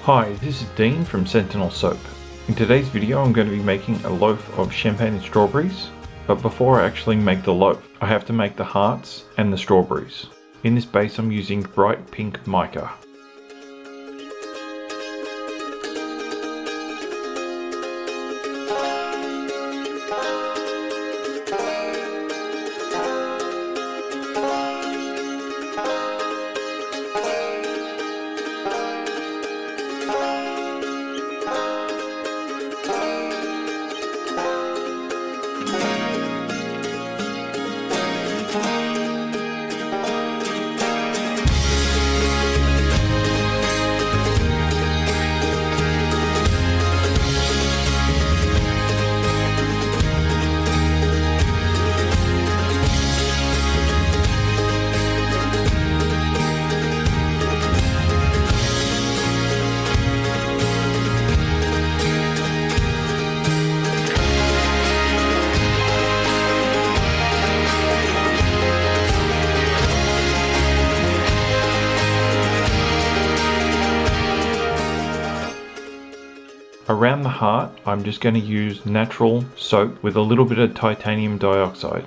Hi, this is Dean from Sentinel Soap. In today's video I'm going to be making a loaf of champagne and strawberries, but before I actually make the loaf, I have to make the hearts and the strawberries. In this base I'm using bright pink mica. Around the heart, I'm just going to use natural soap with a little bit of titanium dioxide.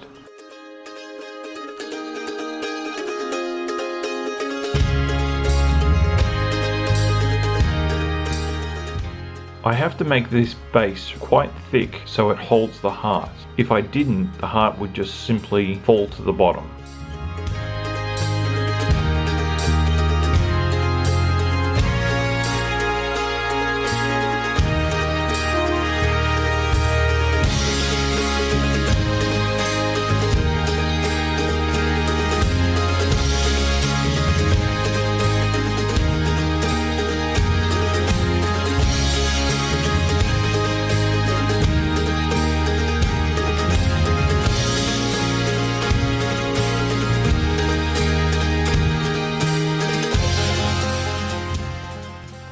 I have to make this base quite thick so it holds the heart. If I didn't, the heart would just simply fall to the bottom.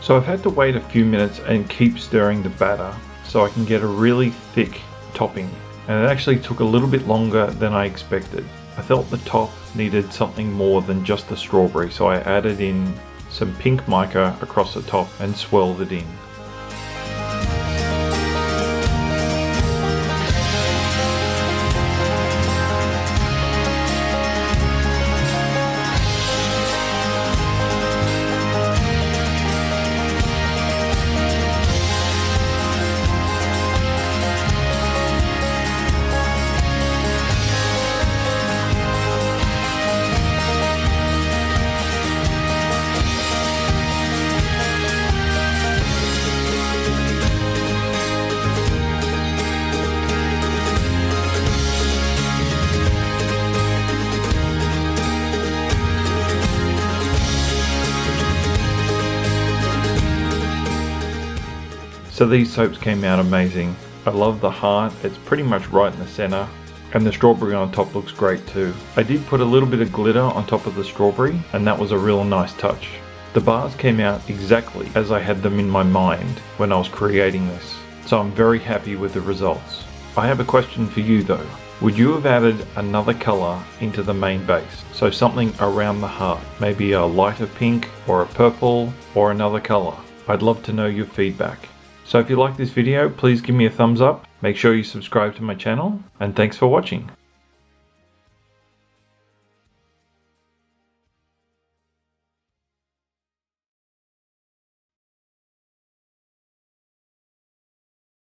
So I've had to wait a few minutes and keep stirring the batter so I can get a really thick topping, and it actually took a little bit longer than I expected. I felt the top needed something more than just the strawberry, so I added in some pink mica across the top and swirled it in. So these soaps came out amazing. I love the heart, it's pretty much right in the center, and the strawberry on top looks great too. I did put a little bit of glitter on top of the strawberry, and that was a real nice touch. The bars came out exactly as I had them in my mind when I was creating this, so I'm very happy with the results. I have a question for you though. Would you have added another color into the main base? So something around the heart, maybe a lighter pink or a purple or another color. I'd love to know your feedback. So if you like this video, please give me a thumbs up, make sure you subscribe to my channel, and thanks for watching.